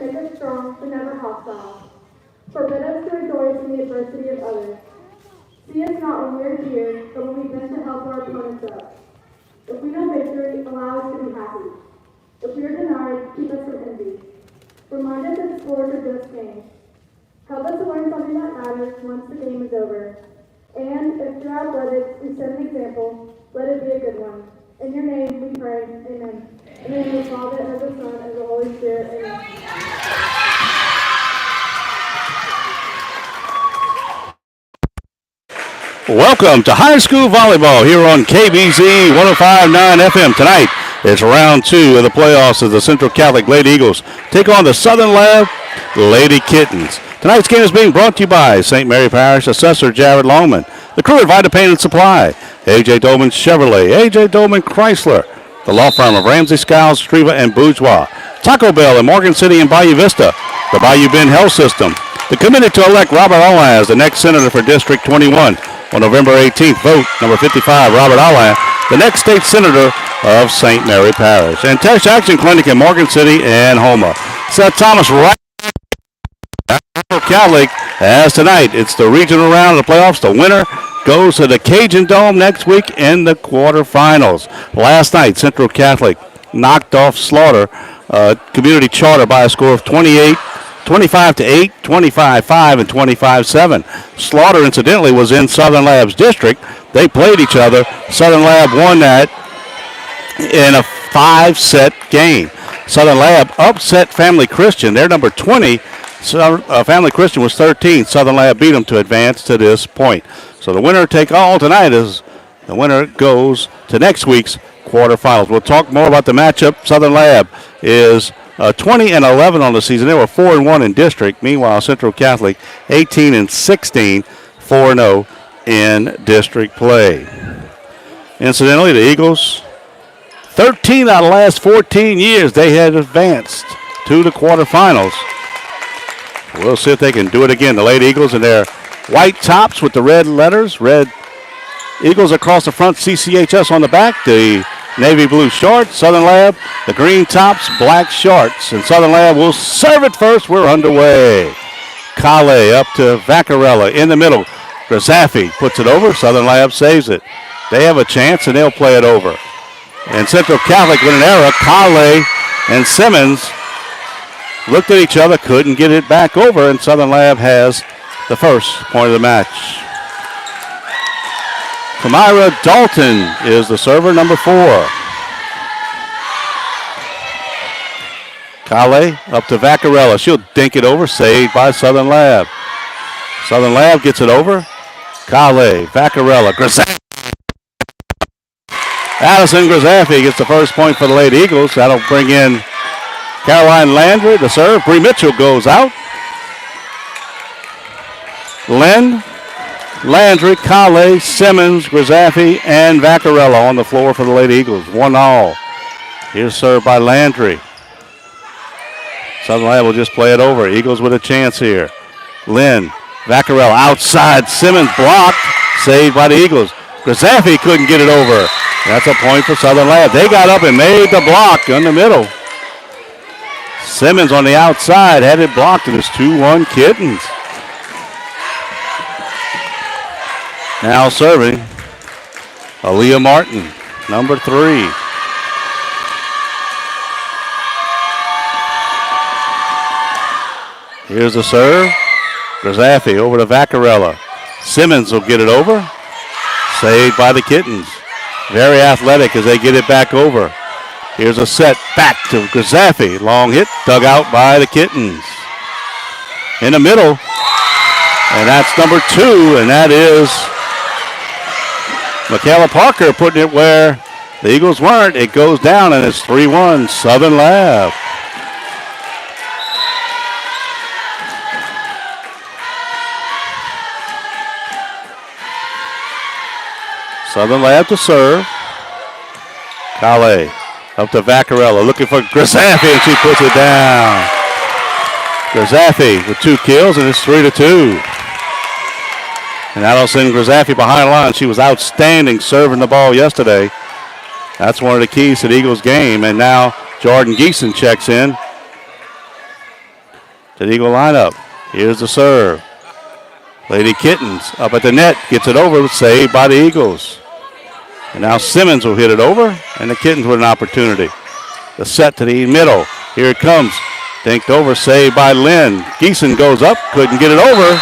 make us strong but never hostile. Forbid us to rejoice in the adversity of others. See us not when we are here, but when we bend to help our opponents up. If we know victory, allow us to be happy. If we are denied, keep us from envy. Remind us that sports are just games. Help us to learn something that matters once the game is over. And if through athletics we set an example, let it be a good one. In your name we pray, amen. In the name of the Father, and of the Son, and of the Holy Spirit, amen. Welcome to high school volleyball here on KBZ 105.9 FM. Tonight, it's round 2 of the playoffs as the Central Catholic Lady Eagles take on the Southern Lab Lady Kittens. Tonight's game is being brought to you by St. Mary Parish Assessor Jared Longman, the crew at Vita Paint and Supply, A.J. Dolman Chevrolet, A.J. Dolman Chrysler, the law firm of Ramsey, Skiles, Streva, and Bourgeois, Taco Bell in Morgan City and Bayou Vista, the Bayou Bend Health System, the committee to elect Robert Allan as the next senator for District 21. On November 18th, vote number 55, Robert Allan, the next state senator of St. Mary Parish. And Tesh Action Clinic in Morgan City and Houma. Seth Thomas right Catholic as tonight. It's the regional round of the playoffs. The winner goes to the Cajundome next week in the quarterfinals. Last night, Central Catholic knocked off Slaughter Community Charter by a score of 25-8, 25-5, and 25-7. Slaughter, incidentally, was in Southern Lab's district. They played each other. Southern Lab won that in a 5-set game. Southern Lab upset Family Christian. They're number 20. Family Christian was 13. Southern Lab beat them to advance to this point. So the winner take all tonight is the winner goes to next week's quarterfinals. We'll talk more about the matchup. Southern Lab is 20-11 on the season. They were 4-1 in district. Meanwhile, Central Catholic 18-16, 4-0 in district play. Incidentally, the Eagles, 13 out of the last 14 years, they had advanced to the quarterfinals. We'll see if they can do it again. The Lady Eagles in their white tops with the red letters, red Eagles across the front, CCHS on the back, the navy blue shorts. Southern Lab, the green tops, black shorts. And Southern Lab will serve it first. We're underway. Kale up to Vaccarella in the middle. Grazafi puts it over. Southern Lab saves it. They have a chance, and they'll play it over. And Central Catholic with an error. Kale and Simmons looked at each other, couldn't get it back over, and Southern Lab has the first point of the match. Kamira Dalton is the server, number 4. Kale up to Vaccarella. She'll dink it over, saved by Southern Lab. Southern Lab gets it over. Kale, Vaccarella, Grazafi. Addison Grazafi gets the first point for the Lady Eagles. That'll bring in Caroline Landry, the serve. Bree Mitchell goes out. Landry, Kale, Simmons, Grazafi, and Vaccarella on the floor for the Lady Eagles. 1-all. Here's served by Landry. Southern Lab will just play it over. Eagles with a chance here. Vaccarella outside. Simmons blocked. Saved by the Eagles. Grazafi couldn't get it over. That's a point for Southern Lab. They got up and made the block in the middle. Simmons on the outside had it blocked, and it's 2-1 Kittens. Now serving, Aaliyah Martin, number 3. Here's the serve. Grazafi over to Vaccarella. Simmons will get it over. Saved by the Kittens. Very athletic as they get it back over. Here's a set back to Grazafi. Long hit, dug out by the Kittens. In the middle, and that's number 2, and that is Michaela Parker putting it where the Eagles weren't. It goes down, and it's 3-1 Southern Lab. Southern Lab to serve. Kale up to Vaccarella, looking for Grazafi, and she puts it down. Grazafi with 2 kills, and it's 3-2. And that'll send Grazafi behind the line. She was outstanding serving the ball yesterday. That's one of the keys to the Eagles game. And now Jordan Geeson checks in. to the Eagle lineup. Here's the serve. Lady Kittens up at the net, gets it over, saved by the Eagles. And now Simmons will hit it over, and the Kittens with an opportunity. The set to the middle. Here it comes. Dinked over, saved by Lynn. Geeson goes up, couldn't get it over.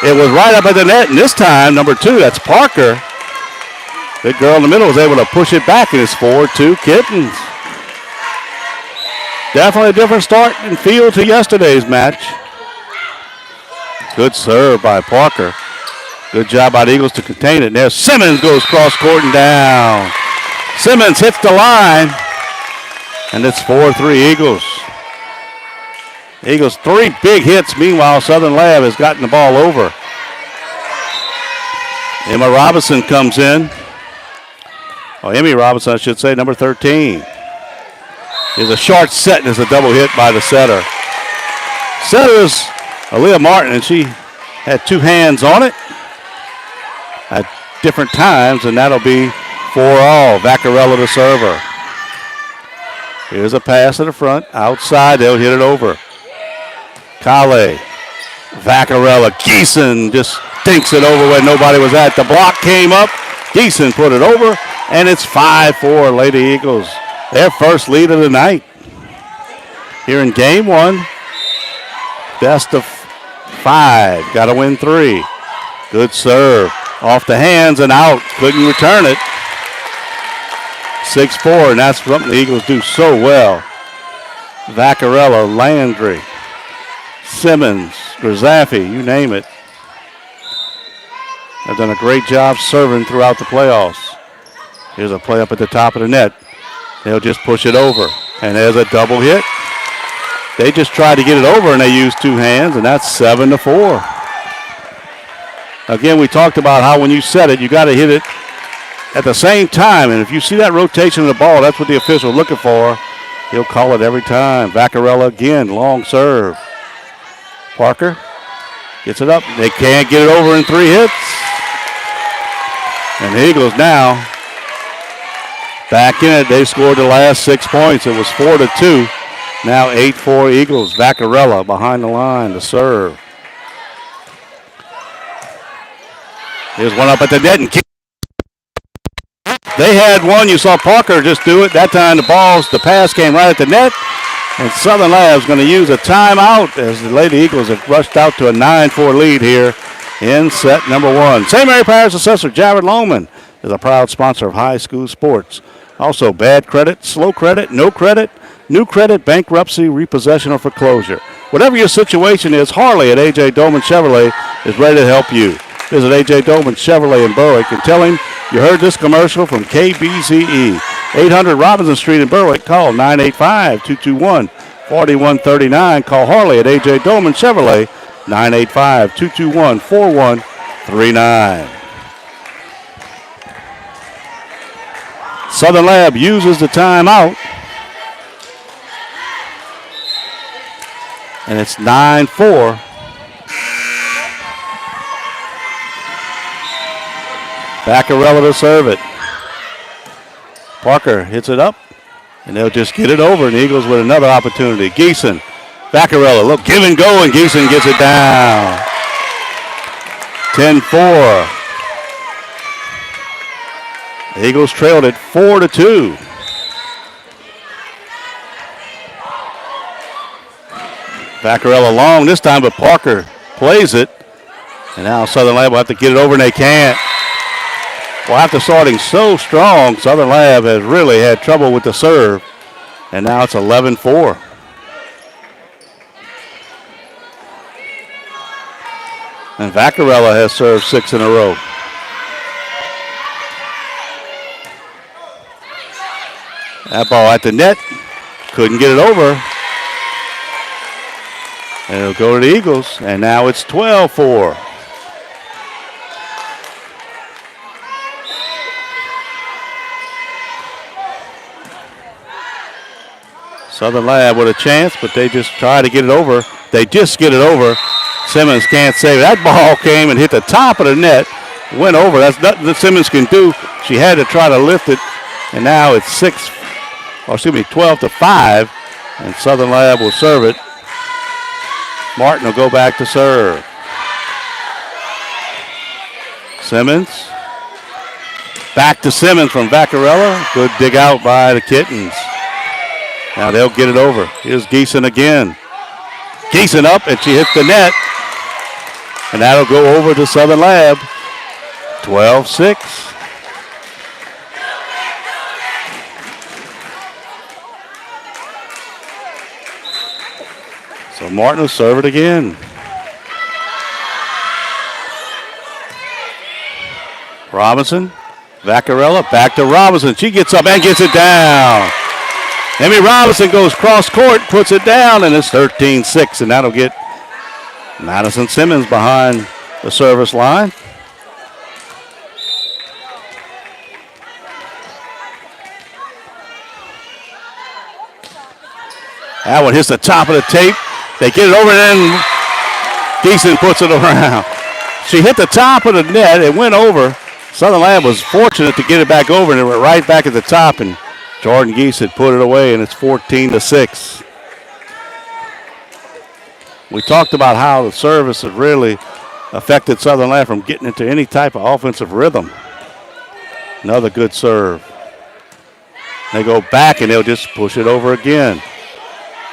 It was right up at the net, and this time, number 2, that's Parker. The girl in the middle was able to push it back, and it's 4-2 Kittens. Definitely a different start and feel to yesterday's match. Good serve by Parker. Good job by the Eagles to contain it. And there Simmons goes cross court and down. Simmons hits the line, and it's 4-3 Eagles. Eagles 3 big hits. Meanwhile, Southern Lab has gotten the ball over. Emma Robinson comes in. Oh, Emmy Robinson, I should say, number 13. Is a short set, and it's a double hit by the setter. Setter is Aaliyah Martin, and she had 2 hands on it at different times, and that'll be 4-all. Vaccarella the server. Here's a pass to the front. Outside, they'll hit it over. Kale. Vaccarella. Geeson just dinks it over where nobody was at. The block came up. Geeson put it over, and it's 5-4 Lady Eagles. Their first lead of the night. Here in game 1. Best of 5. Got to win 3. Good serve. Off the hands and out. Couldn't return it. 6-4, and that's something the Eagles do so well. Vaccarella, Landry, Simmons, Grzaffi, you name it. They've done a great job serving throughout the playoffs. Here's a play up at the top of the net. They'll just push it over, and there's a double hit. They just tried to get it over, and they used 2 hands, and that's 7-4. Again, we talked about how when you set it, you got to hit it at the same time, and if you see that rotation of the ball, that's what the official is looking for. He'll call it every time. Vaccarella again, long serve. Parker gets it up. They can't get it over in 3 hits. And the Eagles now back in it. They scored the last 6 points. It was 4-2. Now 8-4 Eagles. Vaccarella behind the line to serve. Here's one up at the net. And they had one. You saw Parker just do it. That time the pass came right at the net. And Southern Lab's going to use a timeout as the Lady Eagles have rushed out to a 9-4 lead here in set number 1. St. Mary Parish Assessor Jared Lohman is a proud sponsor of high school sports. Also, bad credit, slow credit, no credit, new credit, bankruptcy, repossession, or foreclosure. Whatever your situation is, Harley at A.J. Dolman Chevrolet is ready to help you. Visit A.J. Dolman Chevrolet in Berwick and tell him you heard this commercial from KBZE. 800 Robinson Street in Berwick. Call 985-221-4139. Call Harley at A.J. Dolman Chevrolet, 985-221-4139. Southern Lab uses the timeout. And it's 9-4. Vaccarella to serve it. Parker hits it up, and they'll just get it over, and the Eagles with another opportunity. Geeson, Vaccarella, look, give and go, and Geeson gets it down. 10-4. The Eagles trailed it 4-2. Vaccarella long this time, but Parker plays it. And now Southern Lab will have to get it over, and they can't. Well, after starting so strong, Southern Lab has really had trouble with the serve. And now it's 11-4. And Vaccarella has served 6 in a row. That ball at the net. Couldn't get it over. And it'll go to the Eagles. And now it's 12-4. Southern Lab with a chance, but they just try to get it over. They just get it over. Simmons can't save it. That ball came and hit the top of the net. Went over. That's nothing that Simmons can do. She had to try to lift it. And now it's 12-5. And Southern Lab will serve it. Martin will go back to serve. Simmons. Back to Simmons from Vaccarella. Good dig out by the Kittens. Now they'll get it over. Here's Geeson again. Geeson up, and she hits the net. And that'll go over to Southern Lab. 12-6. So Martin will serve it again. Robinson, Vaccarella, back to Robinson. She gets up and gets it down. Emmy Robinson goes cross court, puts it down, and it's 13-6, and that'll get Madison Simmons behind the service line. That one hits the top of the tape. They get it over, and then Geeson puts it around. She hit the top of the net. It went over. Southern Lab was fortunate to get it back over, and it went right back at the top, and Jordan Geeson put it away, and it's 14-6. We talked about how the service had really affected Southern Lab from getting into any type of offensive rhythm. Another good serve. They go back, and they'll just push it over again.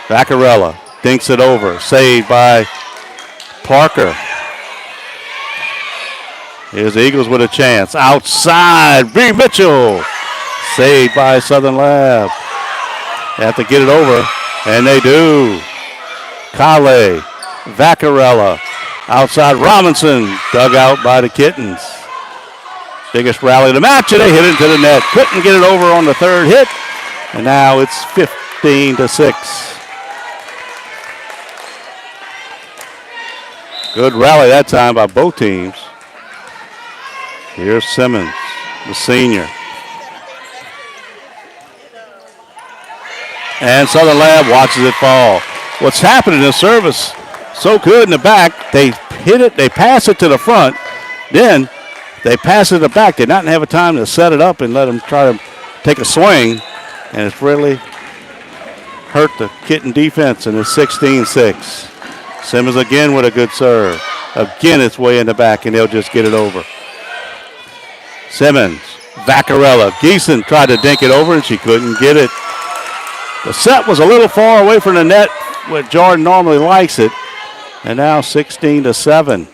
Vaccarella dinks it over. Saved by Parker. Here's the Eagles with a chance. Outside, Bree Mitchell. Saved by Southern Lab. They have to get it over, and they do. Kale, Vaccarella. Outside, Robinson. Dug out by the Kittens. Biggest rally of the match, and they hit it into the net. Couldn't get it over on the third hit, and now it's 15-6. Good rally that time by both teams. Here's Simmons, the senior. And Southern Lab watches it fall. What's happening in the service, so good in the back, they hit it, they pass it to the front, then they pass it to the back. They didn't have a time to set it up and let them try to take a swing, and it's really hurt the Kitten defense, and it's 16-6. Simmons again with a good serve. Again, it's way in the back, and they'll just get it over. Simmons, Vaccarella. Geeson tried to dink it over, and she couldn't get it. The set was a little far away from the net where Jordan normally likes it. And now 16-7.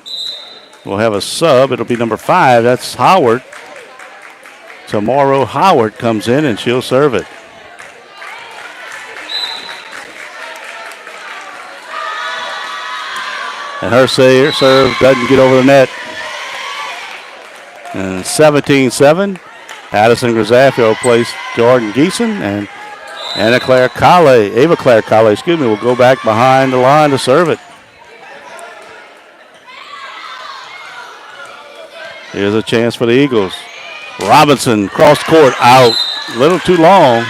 We'll have a sub. It'll be number 5. That's Howard. Tomorrow Howard comes in, and she'll serve it. And her serve doesn't get over the net. And 17-7. Addison Grisafio plays Jordan Geeson, and Ava Claire Kale, will go back behind the line to serve it. Here's a chance for the Eagles. Robinson, cross court, out. A little too long.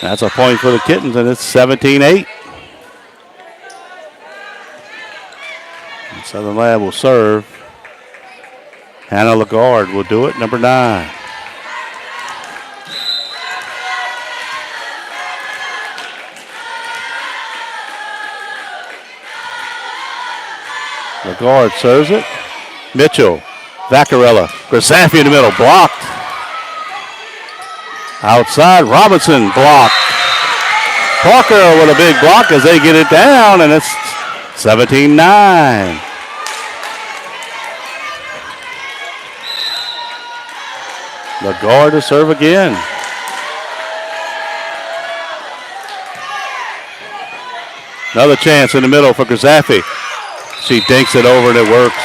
That's a point for the Kittens, and it's 17-8. Southern Lab will serve. Hannah Lagarde will do it, number 9. Lagarde serves it. Mitchell, Vaccarella, Grisafi in the middle, blocked. Outside, Robinson blocked. Parker with a big block as they get it down, and it's 17-9. Lagarde to serve again. Another chance in the middle for Grisafi. She dinks it over and it works.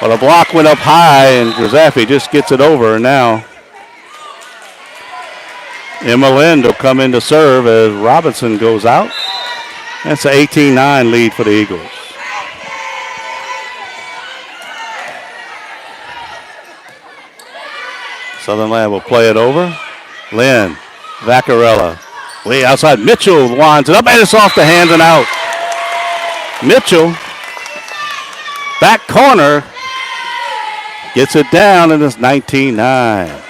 Well, the block went up high and Grisafi just gets it over. And now Emma Lind will come in to serve as Robinson goes out. That's an 18-9 lead for the Eagles. Southern Lab will play it over. Lynn, Vaccarella, way outside. Mitchell winds it up, and it's off the hands and out. Mitchell, back corner, gets it down, and it's 19-9.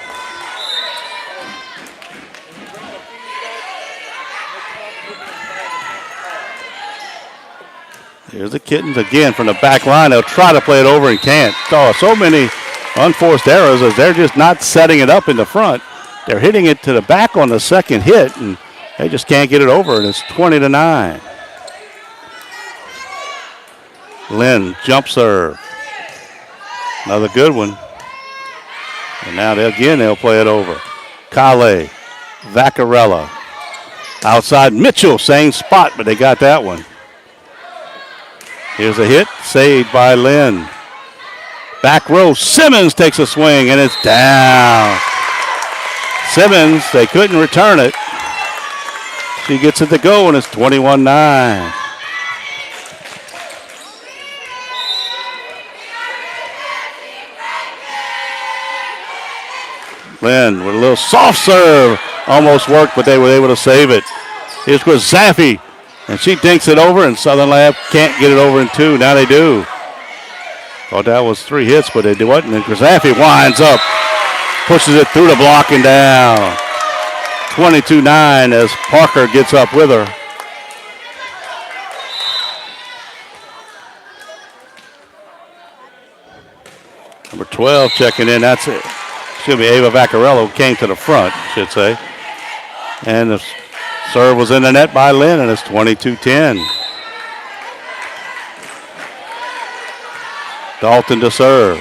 Here's the Kittens again from the back line. They'll try to play it over and can't. Oh, so many unforced errors as they're just not setting it up in the front. They're hitting it to the back on the second hit, and they just can't get it over, and it's 20-9. Lynn, jump serve. Another good one. And now they'll play it over. Kale, Vaccarella. Outside Mitchell, same spot, but they got that one. Here's a hit, saved by Lynn. Back row, Simmons takes a swing, and it's down. Simmons, they couldn't return it. She gets it to go, and it's 21-9. Lynn with a little soft serve. Almost worked, but they were able to save it. Here's Grizzaffi, and she dinks it over, and Southern Lab can't get it over in two. Now they do. Thought that was 3 hits, but they wasn't. And Grizzaffi winds up, pushes it through the block and down. 22-9 as Parker gets up with her. Number 12 checking in. That's it. Excuse me, Ava Vaccarello came to the front, I should say. And the serve was in the net by Lynn, and it's 22-10. Dalton to serve.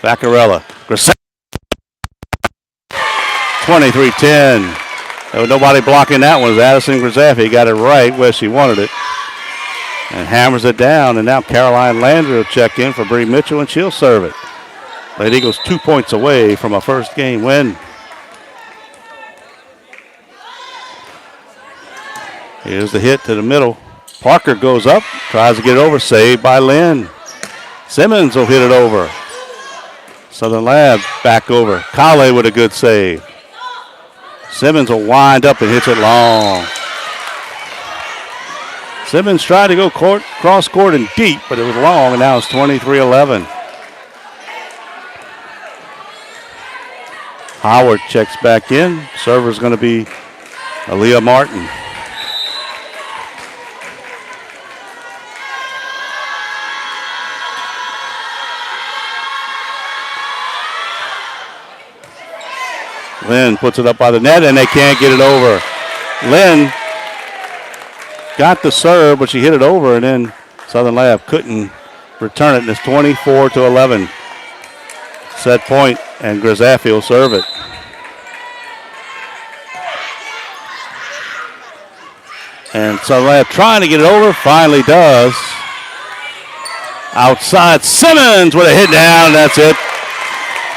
Vaccarella. 23-10. There was nobody blocking that one. It was Addison Grizzaffi. Got it right where she wanted it. And hammers it down. And now Caroline Landry will check in for Bree Mitchell, and she'll serve it. Lady Eagles 2 points away from a first game win. Here's the hit to the middle. Parker goes up, tries to get it over, saved by Lynn. Simmons will hit it over. Southern Lab back over. Kale with a good save. Simmons will wind up and hits it long. Simmons tried to go cross court and deep, but it was long, and now it's 23-11. Howard checks back in. Server's going to be Aaliyah Martin. Lynn puts it up by the net, and they can't get it over. Lynn got the serve, but she hit it over, and then Southern Lab couldn't return it, and it's 24-11. Set point, and Grizzaffi will serve it. And Southern Lab trying to get it over, finally does. Outside, Simmons with a hit down, and that's it.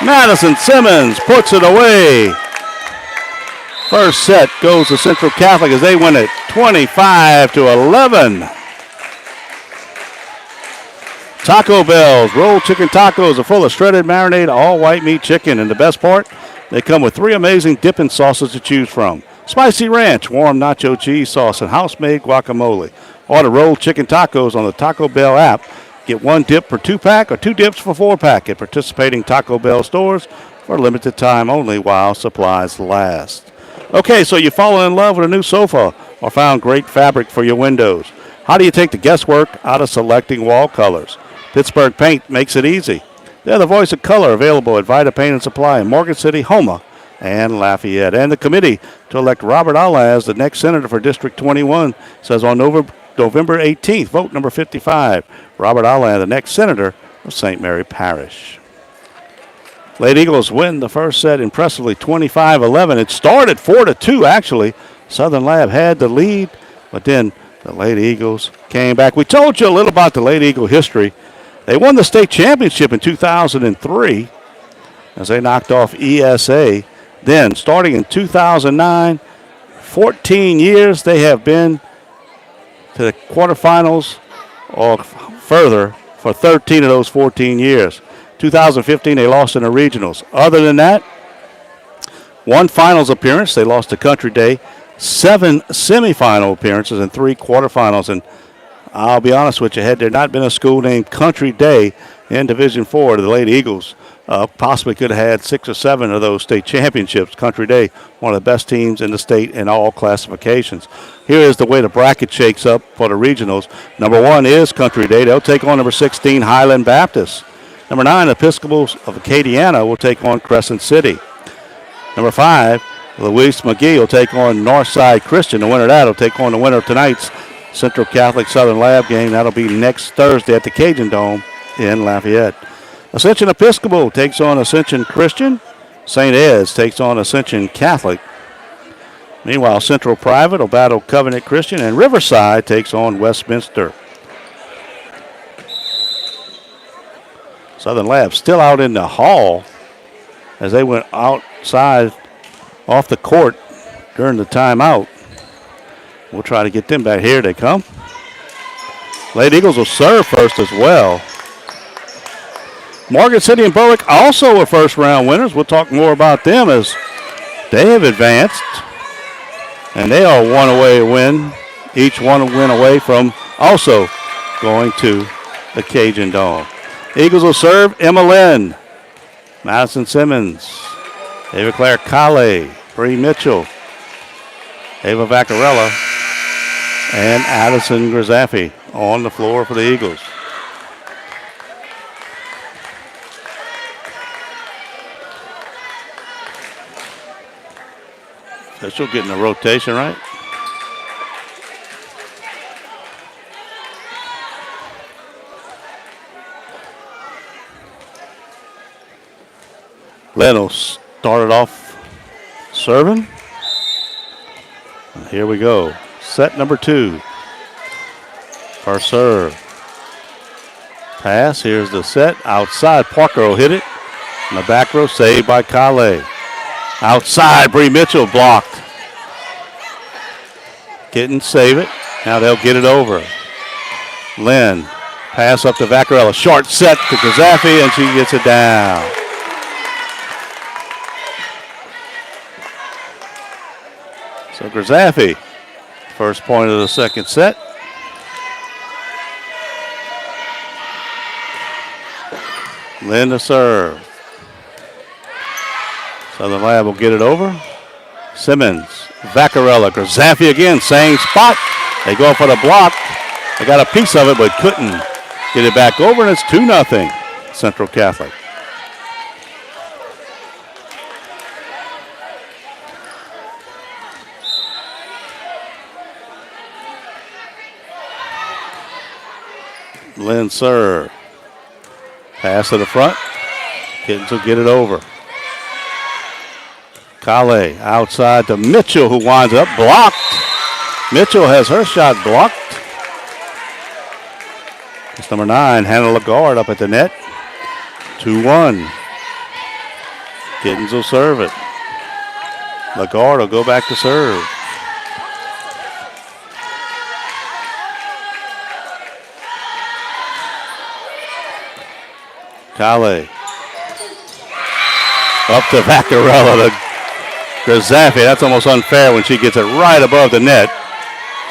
Madison Simmons puts it away. First set goes to Central Catholic as they win it 25-11. Taco Bell's rolled chicken tacos are full of shredded marinade, all white meat chicken. And the best part, they come with 3 amazing dipping sauces to choose from. Spicy ranch, warm nacho cheese sauce, and house-made guacamole. Order rolled chicken tacos on the Taco Bell app. Get 1 dip per 2-pack or 2 dips for 4-pack at participating Taco Bell stores for a limited time only while supplies last. Okay, so you fallen in love with a new sofa or found great fabric for your windows. How do you take the guesswork out of selecting wall colors? Pittsburgh Paint makes it easy. They're the voice of color, available at Vita Paint and Supply in Morgan City, Houma, and Lafayette. And the committee to elect Robert Alla as the next senator for District 21 says on November 18th, vote number 55, Robert Alla, the next senator of St. Mary Parish. Lady Eagles win the first set impressively, 25-11. It started 4-2, actually. Southern Lab had the lead, but then the Lady Eagles came back. We told you a little about the Lady Eagle history. They won the state championship in 2003 as they knocked off ESA. Then, starting in 2009, 14 years they have been to the quarterfinals or further for 13 of those 14 years. 2015, they lost in the regionals. Other than that, 1 finals appearance. They lost to Country Day. 7 semifinal appearances and 3 quarterfinals. And I'll be honest with you, had there not been a school named Country Day, in Division IV. The Lady Eagles possibly could have had 6 or 7 of those state championships. Country Day, one of the best teams in the state in all classifications. Here is the way the bracket shakes up for the regionals. Number 1 is Country Day. They'll take on number 16, Highland Baptist. Number 9, Episcopals of Acadiana will take on Crescent City. Number 5, Louise McGee will take on Northside Christian. The winner of that will take on the winner of tonight's Central Catholic Southern Lab game. That'll be next Thursday at the Cajundome in Lafayette. Ascension Episcopal takes on Ascension Christian. St. Ed's takes on Ascension Catholic. Meanwhile, Central Private will battle Covenant Christian, and Riverside takes on Westminster. Southern Lab still out in the hall as they went outside off the court during the timeout. We'll try to get them back. Here they come. Lady Eagles will serve first as well. Morgan City and Berwick also were first round winners. We'll talk more about them as they have advanced. And they are each one win away from also going to the Cajundome. Eagles will serve Emma Lynn, Madison Simmons, Ava Claire Kale, Bree Mitchell, Ava Vaccarella, and Addison Grzaffi on the floor for the Eagles. Official getting the rotation right. Leno started off serving. And here we go. Set number 2. First serve. Pass. Here's the set. Outside. Parker will hit it. In the back row, saved by Kale. Outside. Bree Mitchell blocked. Kittens save it. Now they'll get it over. Lynn. Pass up to Vaccarella. Short set to Grzaffi, and she gets it down. So Grzaffi, first point of the second set. Lynn to serve. Southern Lab will get it over. Simmons, Vaccarella, Grzaffi again, same spot. They go for the block. They got a piece of it, but couldn't get it back over, and it's 2-0 Central Catholic. Lynn serve. Pass to the front. Kittens will get it over. Kale outside to Mitchell, who winds up blocked. Mitchell has her shot blocked. It's number 9, Hannah Lagarde up at the net. 2-1. Kittens will serve it. Lagarde will go back to serve. Kale. Up to Vaccarella to Grzaffi. That's almost unfair when she gets it right above the net.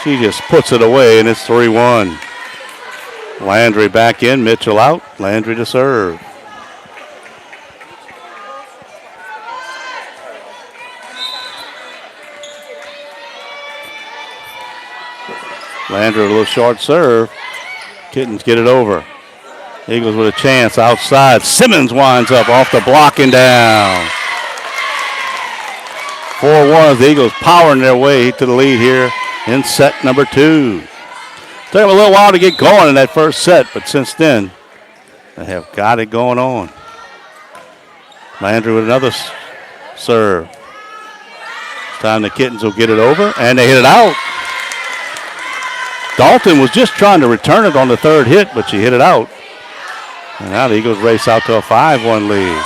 She just puts it away, and it's 3-1. Landry back in, Mitchell out. Landry to serve. Landry a little short serve. Kittens get it over. Eagles with a chance outside. Simmons winds up off the block and down. 4-1. The Eagles powering their way to the lead here in set number 2. Took them a little while to get going in that first set, but since then, they have got it going on. Landry with another serve. It's time the Kittens will get it over, and they hit it out. Dalton was just trying to return it on the third hit, but she hit it out. And now the Eagles race out to a 5-1 lead.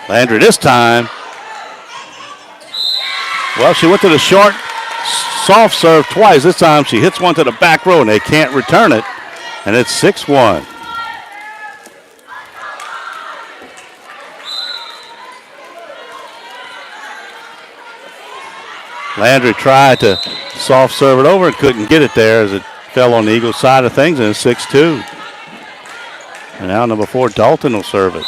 Landry this time. Well, she went to the short, soft serve twice. This time she hits one to the back row, and they can't return it. And it's 6-1. Landry tried to soft serve it over and couldn't get it there as it fell on the Eagles side of things, and it's 6-2. And now number 4, Dalton will serve it.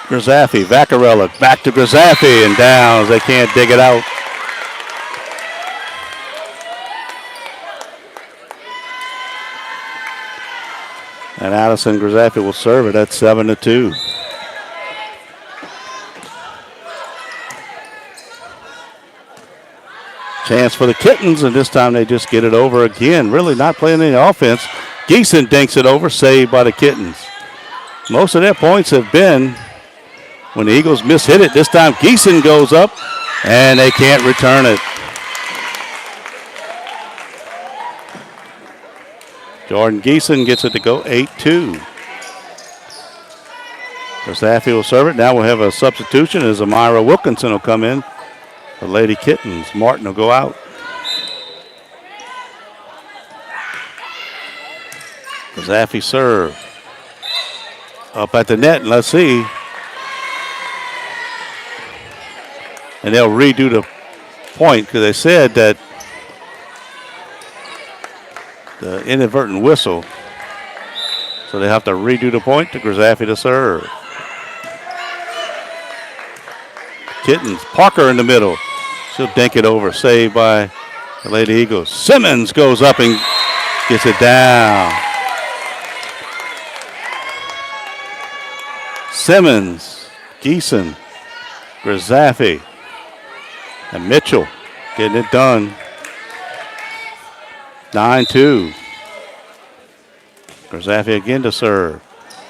Grzaffi, Vaccarella, back to Grzaffi, and down as they can't dig it out. And Addison Grzaffi will serve it at 7-2. Chance for the Kittens, and this time they just get it over again. Really not playing any offense. Geeson dinks it over, saved by the Kittens. Most of their points have been when the Eagles mishit it. This time Geeson goes up, and they can't return it. Jordan Geeson gets it to go 8-2. Grzaffi will serve it. Now we'll have a substitution as Amira Wilkinson will come in. The Lady Kittens. Martin will go out. Grzaffi serve. Up at the net, and let's see. And they'll redo the point because they said that the inadvertent whistle. So they have to redo the point to Grzaffi to serve. Kittens, Parker in the middle. She'll dink it over, saved by the Lady Eagles. Simmons goes up and gets it down. Simmons, Geeson, Grzaffi, and Mitchell getting it done. 9-2. Grzaffi again to serve.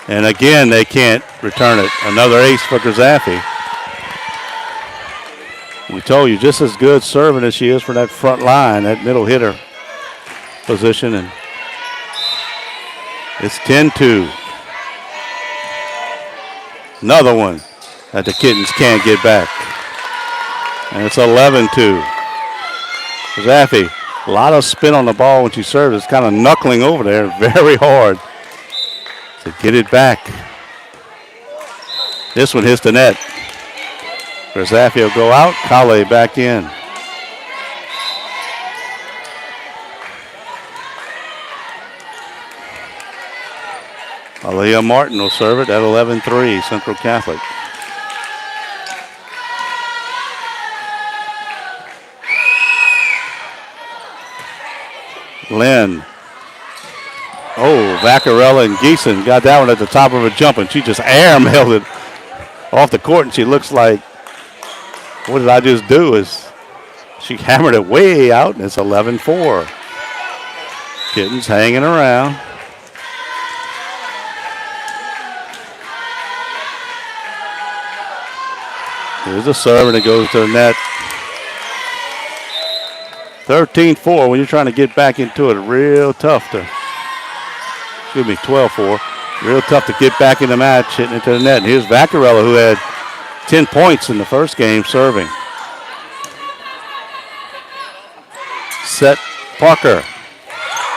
And again, they can't return it. Another ace for Grzaffi. We told you just as good serving as she is for that front line, that middle hitter position. And it's 10-2. Another one that the Kittens can't get back. And it's 11-2. Grzaffi, a lot of spin on the ball when she serves. It's kind of knuckling over there very hard to get it back. This one hits the net. Grzaffi will go out. Kale back in. Aaliyah Martin will serve it at 11-3, Central Catholic. Lynn. Oh, Vaccarella and Geeson got that one at the top of her jump, and she just airmailed it off the court, and she looks like, what did I just do? Is she hammered it way out, and it's 11-4. Kittens hanging around. Here's a serve, and it goes to the net. 13-4. When you're trying to get back into it, real tough to, 12-4. Real tough to get back in the match, hitting it to the net. And here's Vaccarella, who had 10 points in the first game serving. Set Parker.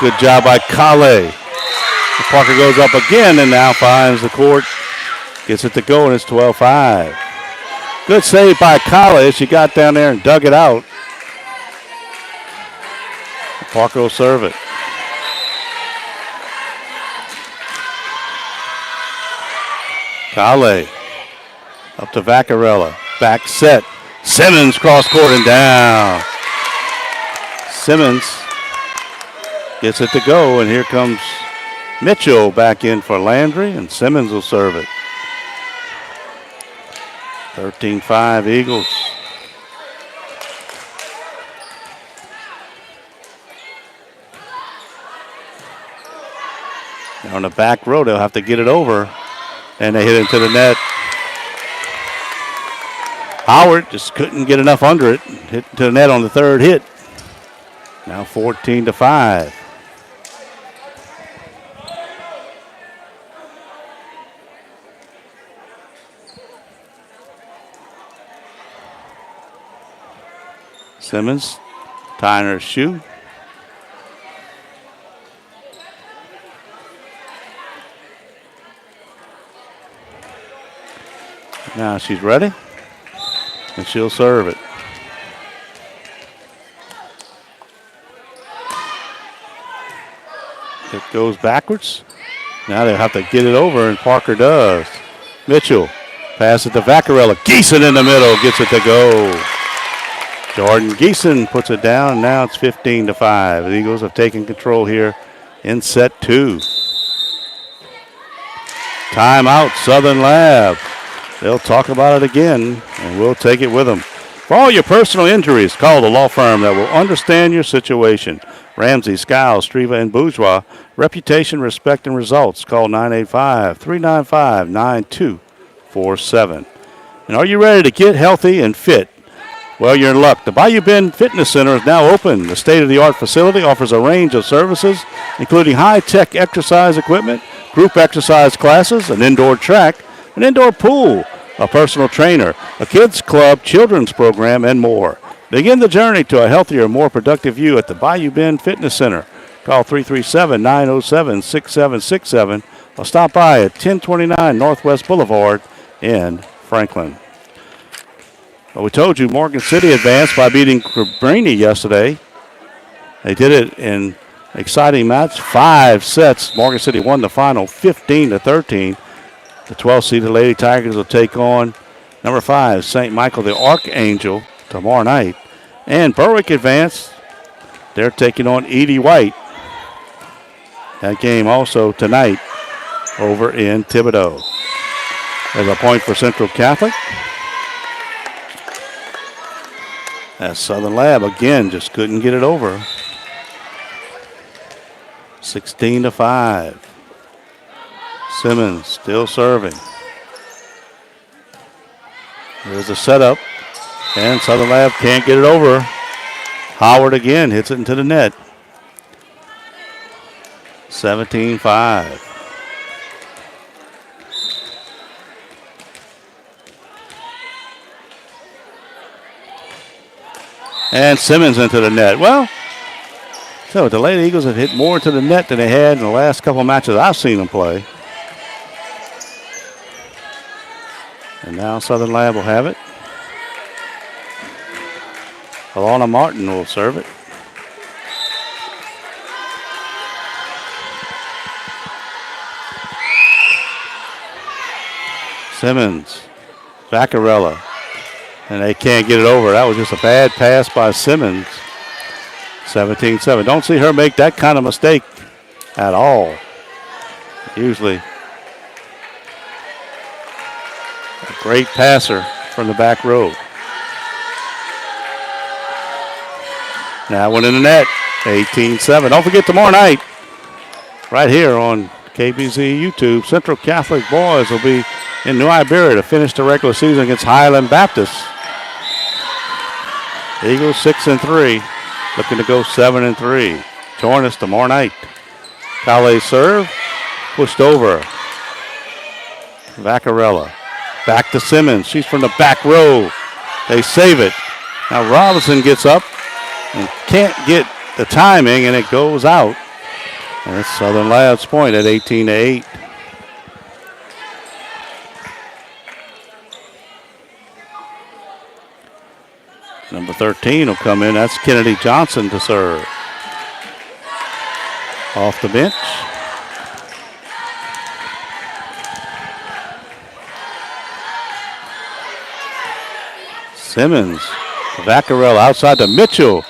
Good job by Kale. Parker goes up again and now finds the court. Gets it to go, and it's 12-5. Good save by Kale. She got down there and dug it out. Parker will serve it. Kale up to Vaccarella. Back set. Simmons cross court and down. Simmons gets it to go, and here comes Mitchell back in for Landry, and Simmons will serve it. 13-5 Eagles. Now on the back row, they'll have to get it over, and they hit it into the net. Howard just couldn't get enough under it. Hit to the net on the third hit. Now 14-5. Simmons tying her shoe. Now she's ready. And she'll serve it. It goes backwards. Now they have to get it over, and Parker does. Mitchell passes to Vaccarella. Geeson in the middle gets it to go. Jordan Geeson puts it down. Now it's 15-5. The Eagles have taken control here in set 2. Timeout, Southern Lab. They'll talk about it again, and we'll take it with them. For all your personal injuries, call the law firm that will understand your situation. Ramsey, Skiles, Streva, and Bourgeois. Reputation, respect, and results. Call 985-395-9247. And are you ready to get healthy and fit? Well, you're in luck. The Bayou Bend Fitness Center is now open. The state-of-the-art facility offers a range of services, including high-tech exercise equipment, group exercise classes, an indoor track, an indoor pool, a personal trainer, a kids club, children's program, and more. Begin the journey to a healthier, more productive you at the Bayou Bend Fitness Center. Call 337-907-6767 or stop by at 1029 Northwest Boulevard in Franklin. Well, we told you Morgan City advanced by beating Cabrini yesterday. They did it in an exciting match, 5 sets. Morgan City won the final 15-13. The 12-seeded Lady Tigers will take on number 5, St. Michael the Archangel, tomorrow night. And Berwick advanced. They're taking on Edie White. That game also tonight over in Thibodaux. There's a point for Central Catholic. As Southern Lab again just couldn't get it over. 16-5. Simmons still serving. There's a setup, and Southern Lab can't get it over. Howard again hits it into the net. 17-5. And Simmons into the net. Well, so the Lady Eagles have hit more to the net than they had in the last couple of matches I've seen them play. And now Southern Lab will have it. Alana Martin will serve it. Simmons, Vaccarella, and they can't get it over. That was just a bad pass by Simmons. 17-7. Don't see her make that kind of mistake at all. Usually a great passer from the back row. Now one in the net, 18-7. Don't forget tomorrow night, right here on KBZ YouTube, Central Catholic boys will be in New Iberia to finish the regular season against Highland Baptist. Eagles 6-3, looking to go 7-3. Join us tomorrow night. Calais serve, pushed over. Vaccarella, back to Simmons. She's from the back row. They save it. Now Robinson gets up and can't get the timing, and it goes out. And it's Southern Lab's point at 18-8. Number 13 will come in. That's Kennedy Johnson to serve. Off the bench. Simmons, Vaccarella outside to Mitchell.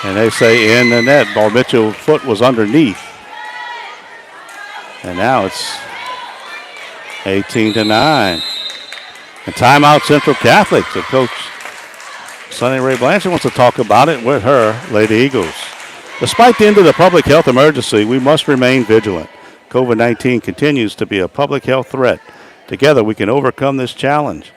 And they say in the net. Ball Mitchell's foot was underneath. And now it's 18-9. And timeout Central Catholic. So Coach Sonny Ray Blanchard wants to talk about it with her Lady Eagles. Despite the end of the public health emergency, we must remain vigilant. COVID-19 continues to be a public health threat. Together we can overcome this challenge.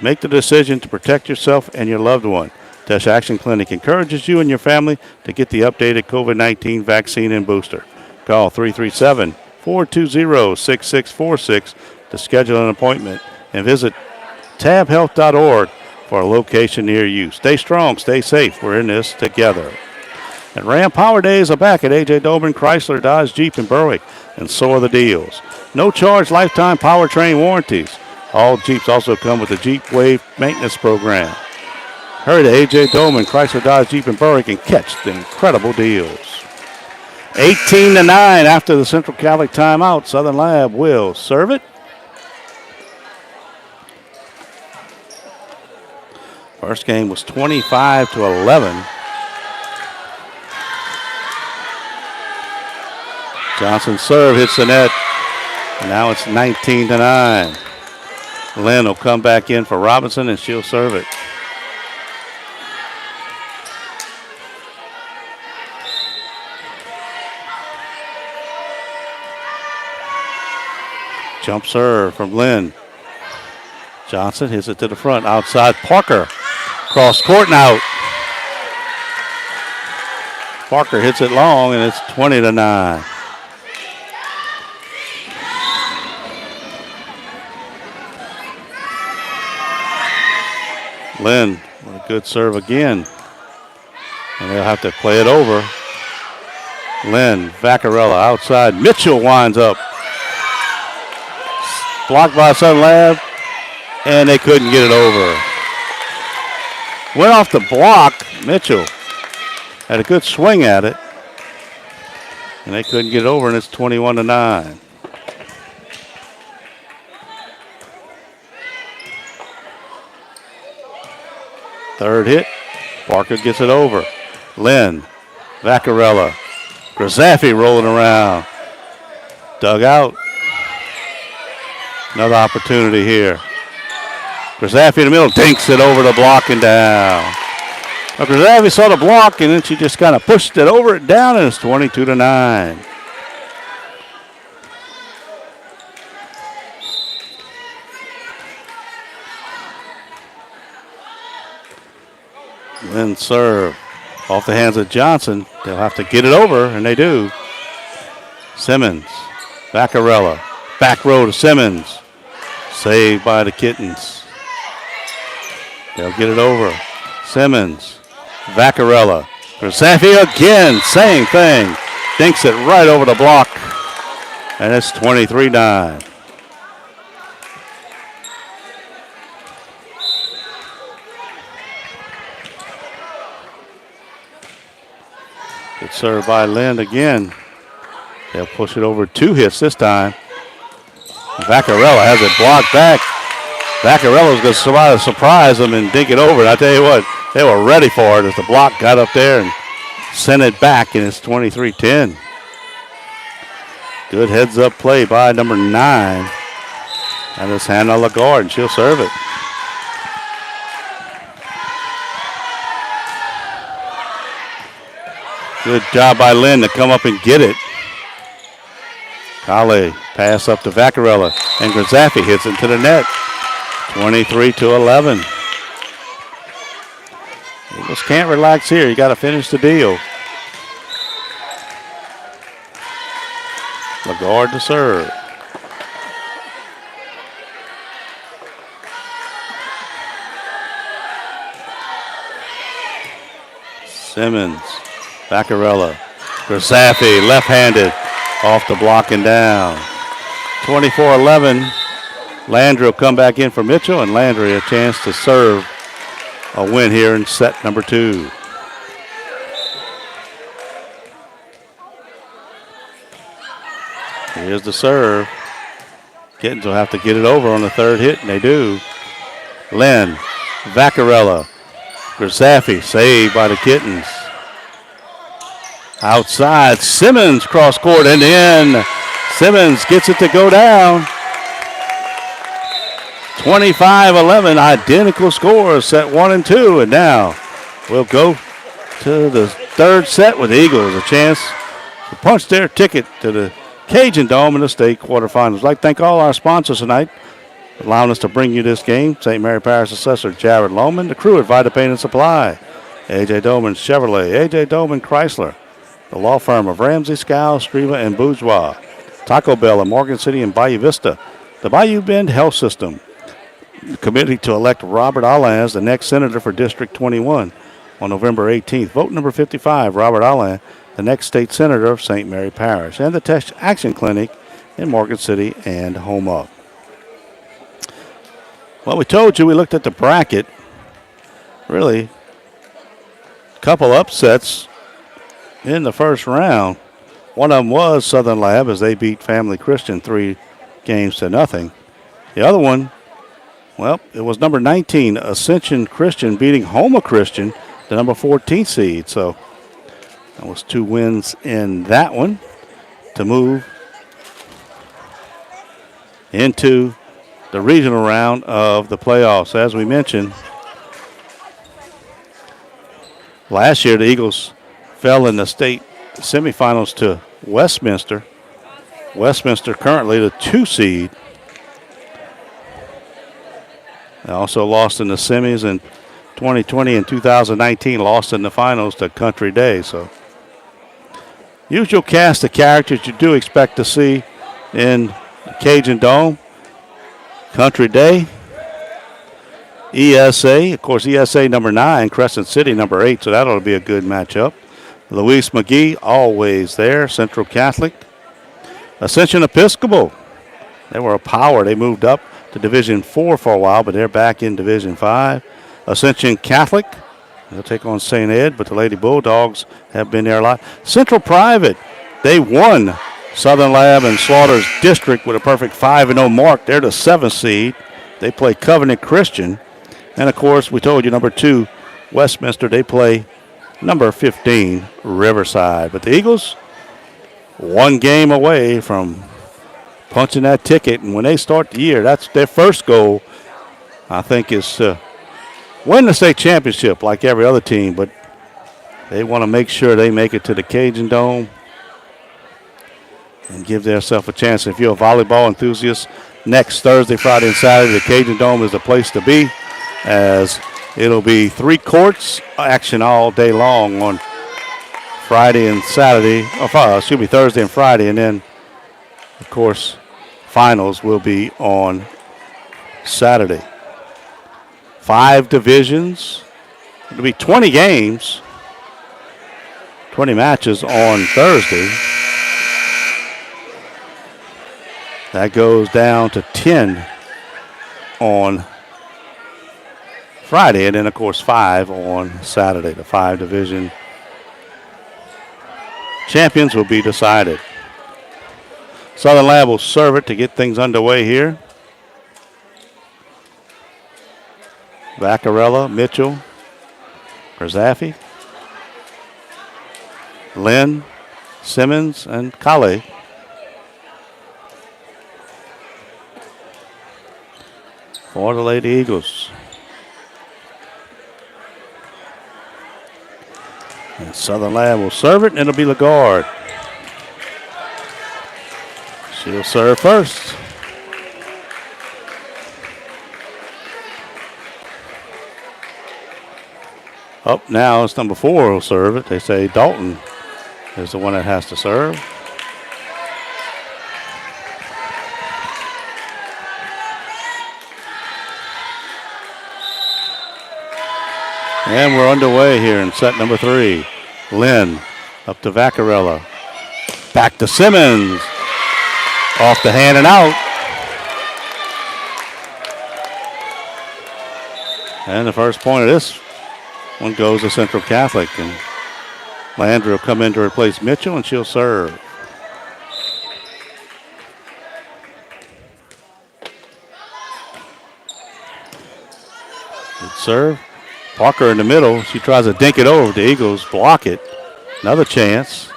Make the decision to protect yourself and your loved one. Tesh Action Clinic encourages you and your family to get the updated COVID-19 vaccine and booster. Call 337-420-6646 to schedule an appointment and visit tabhealth.org for a location near you. Stay strong, stay safe. We're in this together. And Ram Power Days are back at A.J. Dobrin, Chrysler, Dodge, Jeep, and Berwick, and so are the deals. No charge lifetime powertrain warranties. All Jeeps also come with a Jeep Wave maintenance program. Hurry to A.J. Doman, Chrysler Dodge Jeep and Berwick and catch the incredible deals. 18-9 after the Central Catholic timeout. Southern Lab will serve it. First game was 25-11. Johnson serve hits the net. And now it's 19-9. Lynn will come back in for Robinson and she'll serve it. Jump serve from Lynn. Johnson hits it to the front. Outside Parker. Cross court and out. Parker hits it long and it's 20-9. Lynn with a good serve again. And they'll have to play it over. Lynn, Vaccarella outside. Mitchell winds up. Blocked by Southern Lab. And they couldn't get it over. Went off the block. Mitchell had a good swing at it. And they couldn't get it over, and it's 21-9. Third hit. Parker gets it over. Lynn, Vaccarella, Grzaffi rolling around. Dug out. Another opportunity here. Grzaffi in the middle, dinks it over the block and down. Well, Grzaffi saw the block and then she just kind of pushed it over it down, and it's 22-9. Then serve off the hands of Johnson. They'll have to get it over, and they do. Simmons, Vaccarella, back row to Simmons. Saved by the Kittens. They'll get it over. Simmons, Vaccarella, Grzaffi again, same thing. Dinks it right over the block, and it's 23-9. Good serve by Lind again. They'll push it over 2 hits this time. Vaccarella has it blocked back. Vaccarella's going to try to surprise them and dink it over. And I tell you what, they were ready for it as the block got up there and sent it back, and it's 23-10. Good heads-up play by number 9. And it's Hannah Lagarde, and she'll serve it. Good job by Lynn to come up and get it. Kale pass up to Vaccarella, and Grzaffi hits it to the net. 23-11. Eagles can't relax here. You got to finish the deal. Lagarde to serve. Simmons, Vaccarella, Grzaffi, left-handed, off the block and down. 24-11. Landry will come back in for Mitchell, and Landry a chance to serve a win here in set number 2. Here's the serve. Kittens will have to get it over on the third hit, and they do. Lynn, Vaccarella, Grzaffi saved by the Kittens. Outside, Simmons cross court and in. Simmons gets it to go down. 25-11, identical scores, set 1 and 2. And now we'll go to the third set with the Eagles, a chance to punch their ticket to the Cajundome in the state quarterfinals. I'd like to thank all our sponsors tonight for allowing us to bring you this game. St. Mary Parish Assessor Jared Lohman, the crew at Vita Paint and Supply, A.J. Doman Chevrolet, A.J. Doman Chrysler, the law firm of Ramsey, Scow, Scriva, and Bourgeois, Taco Bell in Morgan City and Bayou Vista, the Bayou Bend Health System, the committee to elect Robert Allen as the next senator for District 21 on November 18th. Vote number 55, Robert Allen, the next state senator of St. Mary Parish, and the Test Action Clinic in Morgan City and Homa. Well, we told you we looked at the bracket. really a couple upsets in the first round. One of them was Southern Lab as they beat Family Christian 3-0. The other one, well, it was number 19, Ascension Christian, beating Houma Christian, the number 14 seed. So that was 2 wins in that one to move into the regional round of the playoffs. As we mentioned, last year the Eagles fell in the state semifinals to Westminster. Westminster currently the 2 seed. They also lost in the semis in 2020 and 2019, lost in the finals to Country Day. So usual cast of characters you do expect to see in the Cajundome. Country Day, ESA, of course ESA number 9, Crescent City number 8, so that ought to be a good matchup. Louise McGee always there, Central Catholic. Ascension Episcopal, they were a power. They moved up to Division 4 for a while, but they're back in Division 5. Ascension Catholic, they'll take on St. Ed, but the Lady Bulldogs have been there a lot. Central Private, they won Southern Lab and Slaughter's district with a perfect 5-0 mark. They're the 7th seed. They play Covenant Christian. And, of course, we told you number 2, Westminster, they play number 15, Riverside. But the Eagles, 1 game away from punching that ticket. And when they start the year, that's their first goal, I think, is to win the state championship like every other team. But they want to make sure they make it to the Cajundome and give themselves a chance. If you're a volleyball enthusiast, next Thursday, Friday, and Saturday, the Cajundome is the place to be, as it'll be 3 courts action all day long on Friday and Saturday, Thursday and Friday, and then, of course, finals will be on Saturday. 5 divisions. It'll be 20 games, 20 matches on Thursday. That goes down to 10 on Friday, and then, of course, 5 on Saturday. The 5 division champions will be decided. Southern Lab will serve it to get things underway here. Vaccarella, Mitchell, Grzafi, Lynn, Simmons, and Kale. For the Lady Eagles. And Southern Lab will serve it, and it'll be Lagarde. She'll serve first. Up now, it's number 4 will serve it. They say Dalton is the one that has to serve. And we're underway here in set number 3. Lynn up to Vaccarella. Back to Simmons. Off the hand and out. And the first point of this one goes to Central Catholic. And Landry will come in to replace Mitchell, and she'll serve. Good serve. Parker in the middle. She tries to dink it over. The Eagles block it. Another chance.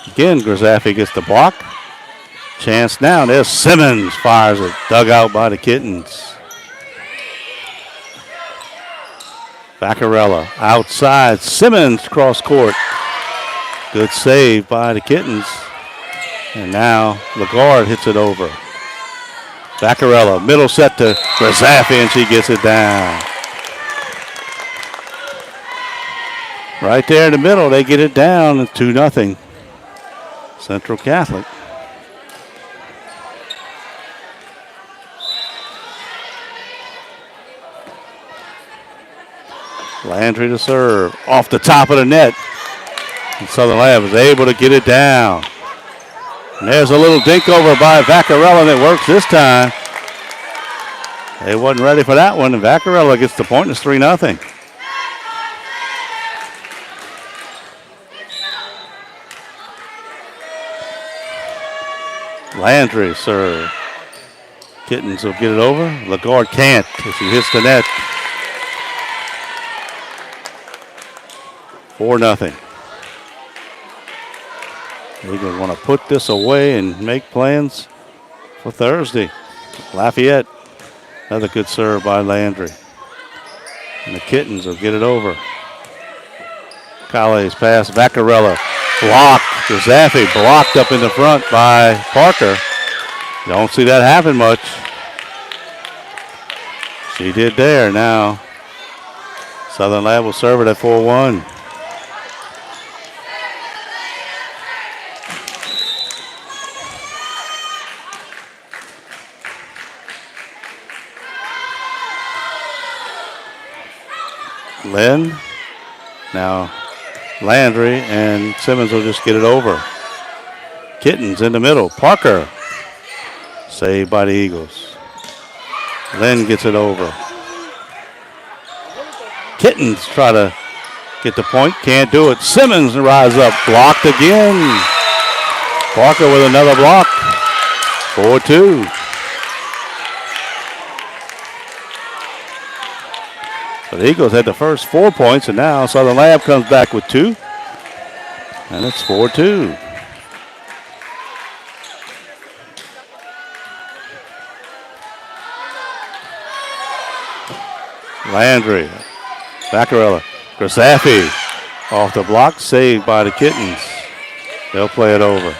Again, Grzafi gets the block. Chance now. There's Simmons. Fires it. Dug out by the Kittens. Vaccarella outside. Simmons cross court. Good save by the Kittens. And now Lagarde hits it over. Vaccarella. Middle set to Grzafi, and she gets it down. Right there in the middle, they get it down. It's 2-0. Central Catholic. Landry to serve. Off the top of the net. And Southern Lab is able to get it down. And there's a little dink over by Vaccarella, and it works this time. They wasn't ready for that one, and Vaccarella gets the point. It's 3-0. Landry serve. Kittens will get it over. Lagarde can't as he hits the net. 4-0. Eagles want to put this away and make plans for Thursday. Lafayette, another good serve by Landry. And the Kittens will get it over. Calais pass, Vaccarella blocked. Gazaffi blocked up in the front by Parker. Don't see that happen much. She did there. Now Southern Lab will serve it at 4-1. Lynn. Now Landry and Simmons will just get it over. Kittens in the middle. Parker. Saved by the Eagles. Lynn gets it over. Kittens try to get the point. Can't do it. Simmons rise up. Blocked again. Parker with another block. 4-2. So the Eagles had the first 4 points, and now Southern Lab comes back with 2. And it's 4-2. Landry, Vaccarella, Grazaffi off the block, saved by the Kittens. They'll play it over.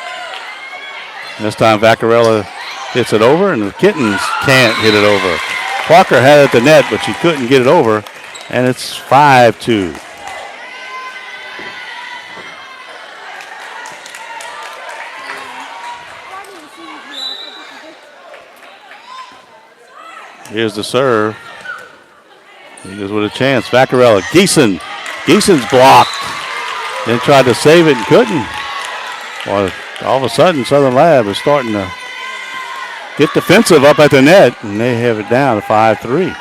This time Vaccarella hits it over, and the Kittens can't hit it over. Parker had it at the net, but she couldn't get it over, and it's 5-2. Here's the serve. Eagles with a chance. Vaccarella, Geeson. Geeson's blocked. Then tried to save it and couldn't. Well, all of a sudden, Southern Lab is starting to get defensive up at the net, and they have it down to 5-3.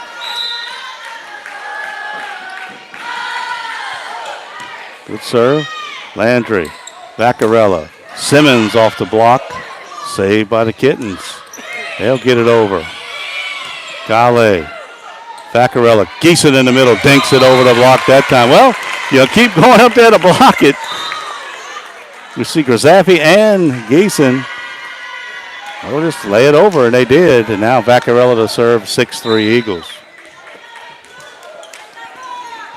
Good serve. Landry, Vaccarella, Simmons off the block. Saved by the Kittens. They'll get it over. Calais. Vaccarella, Geeson in the middle, dinks it over the block that time. Well, you keep going up there to block it. You see Grazaffi and Geeson. Oh, just lay it over, and they did. And now Vaccarella to serve 6-3 Eagles.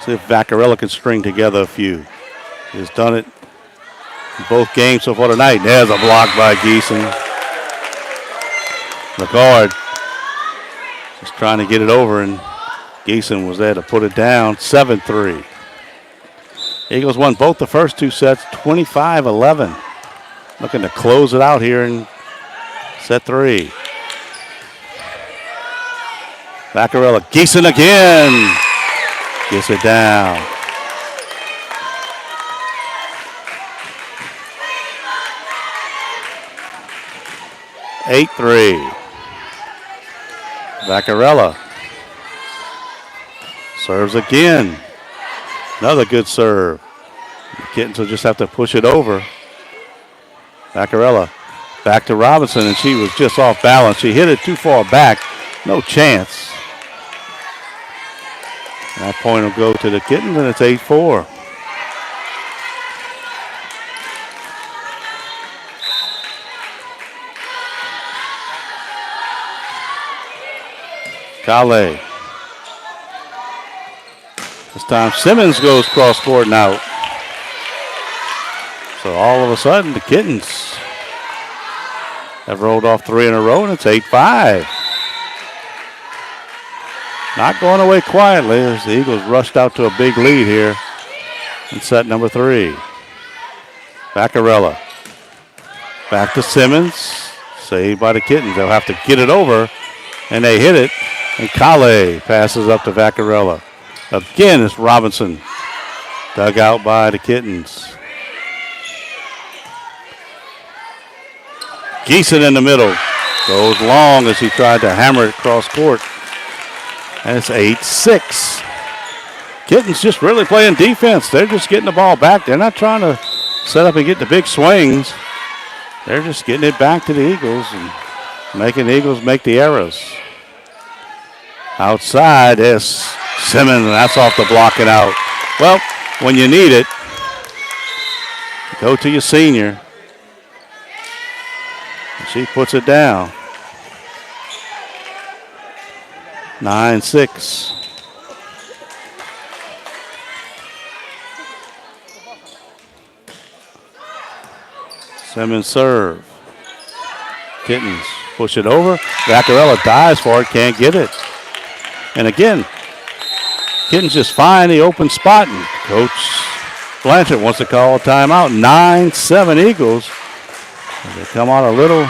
See if Vaccarella can string together a few. He's done it in both games so far tonight. There's a block by Geeson. Lagarde just trying to get it over, and Geeson was there to put it down. 7-3. Eagles won both the first 2 sets, 25-11. Looking to close it out here in set 3. Vaccarella, Geeson again. Gets it down. Eight 3. Vaccarella serves again. Another good serve. The Kittens will just have to push it over. Vaccarella back to Robinson, and she was just off balance. She hit it too far back. No chance. That point will go to the Kittens, and it's 8-4. Calais. This time Simmons goes cross court and out. So all of a sudden the Kittens have rolled off 3 in a row, and it's 8-5. Not going away quietly as the Eagles rushed out to a big lead here in set number 3. Vaccarella. Back to Simmons. Saved by the Kittens. They'll have to get it over, and they hit it. And Calais passes up to Vaccarella. Again, it's Robinson. Dug out by the Kittens. Geeson in the middle. Goes long as he tried to hammer it cross court. And it's 8-6. Kittens just really playing defense. They're just getting the ball back. They're not trying to set up and get the big swings. They're just getting it back to the Eagles and making the Eagles make the errors. Outside is Simmons, and that's off the block and out. Well, when you need it, go to your senior. She puts it down. 9-6. Simmons serve. Kittens push it over. Vaccarella dives for it, can't get it. And again, Kittens just find the open spot, and Coach Blanchard wants to call a timeout. 9-7 Eagles. They come out a little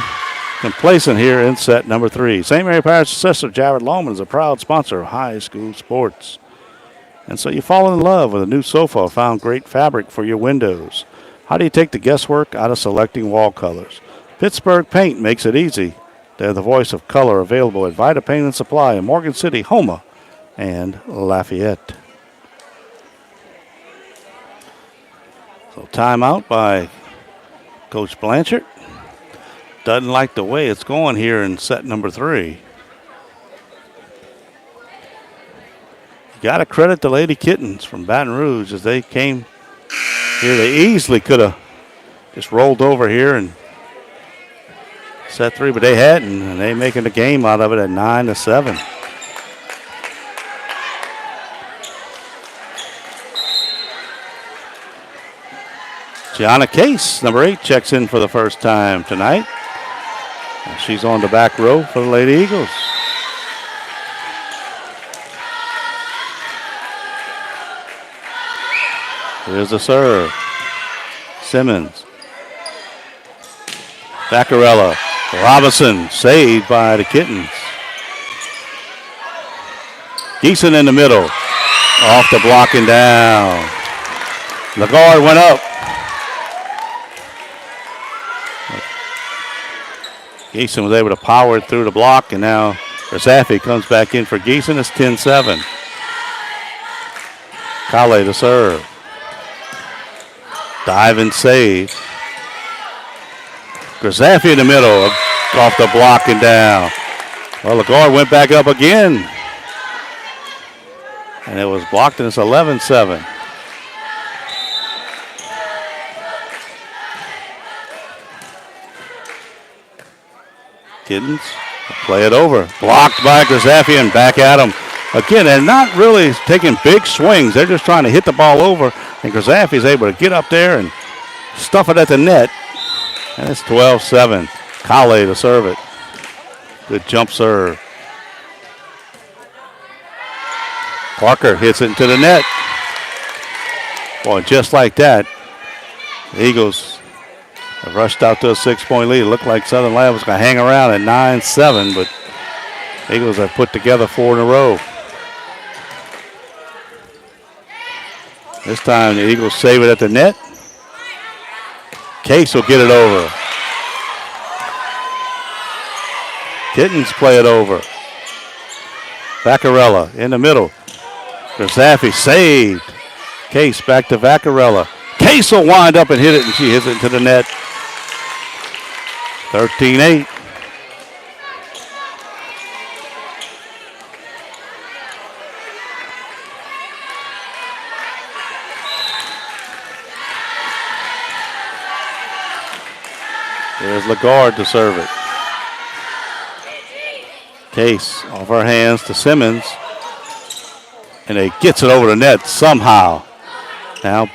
complacent here in set number 3. St. Mary Parish Assessor Jared Lohman is a proud sponsor of high school sports. And so you fall in love with a new sofa, found great fabric for your windows. How do you take the guesswork out of selecting wall colors? Pittsburgh Paint makes it easy. They're the voice of color, available at Vita Paint and Supply in Morgan City, Houma, and Lafayette. So timeout by Coach Blanchard. Doesn't like the way it's going here in set number 3. You got to credit the Lady Kittens from Baton Rouge as they came here. They easily could have just rolled over here and set 3, but they hadn't, and they making the game out of it at 9-7. Gianna Case, number 8, checks in for the first time tonight. She's on the back row for the Lady Eagles. Here's the serve. Simmons. Vaccarella. Robinson saved by the Kittens. Geeson in the middle. Off the block and down. The guard went up. Geeson was able to power it through the block, and now Razafi comes back in for Geeson. It's 10-7. Kale to serve. Dive and save. Razafi in the middle, off the block and down. Well, the guard went back up again, and it was blocked, and it's 11-7. Kittens play it over. Blocked by Grazafi and back at him. Again, they're not really taking big swings. They're just trying to hit the ball over, and Grazafi is able to get up there and stuff it at the net. And it's 12-7. Kale to serve it. Good jump serve. Parker hits it into the net. Boy, just like that, the Eagles have rushed out to a 6-point lead. It looked like Southern Lab was going to hang around at 9-7, but Eagles have put together 4 in a row. This time the Eagles save it at the net. Case will get it over. Kittens play it over. Vaccarella in the middle. Grazafi saved. Case back to Vaccarella. Case will wind up and hit it, and she hits it into the net. 13-8. There's Lagarde to serve it. Case off her hands to Simmons. And he gets it over the net somehow. Now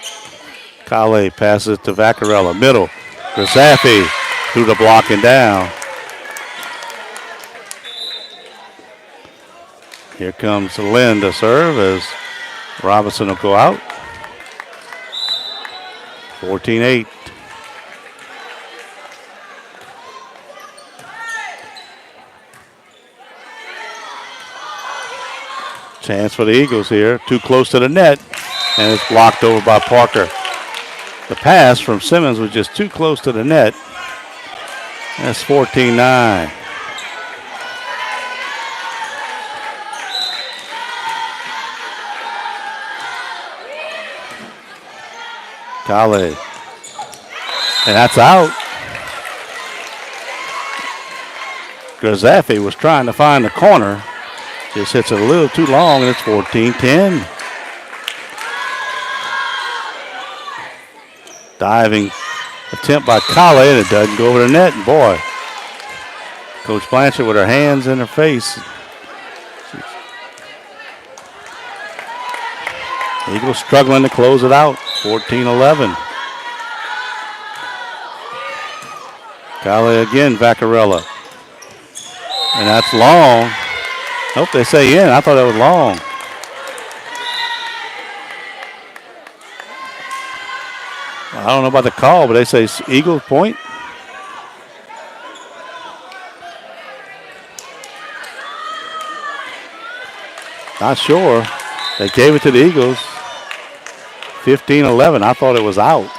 Kale passes it to Vaccarella. Middle. Grazafi through the block and down. Here comes Lynn to serve as Robinson will go out. 14-8. Chance for the Eagles here. Too close to the net, and it's blocked over by Parker. The pass from Simmons was just too close to the net. That's 14-9. Kale. And that's out. Grzaffi was trying to find the corner. Just hits it a little too long, and it's 14-10. Diving attempt by Kale, and it doesn't go over the net. And boy, Coach Blanchard with her hands in her face. Eagles struggling to close it out, 14-11. Kale again, Vaccarella. And that's long. Nope, they say in. I thought that was long. I don't know about the call, but they say Eagles point. Not sure. They gave it to the Eagles. 15-11. I thought it was out.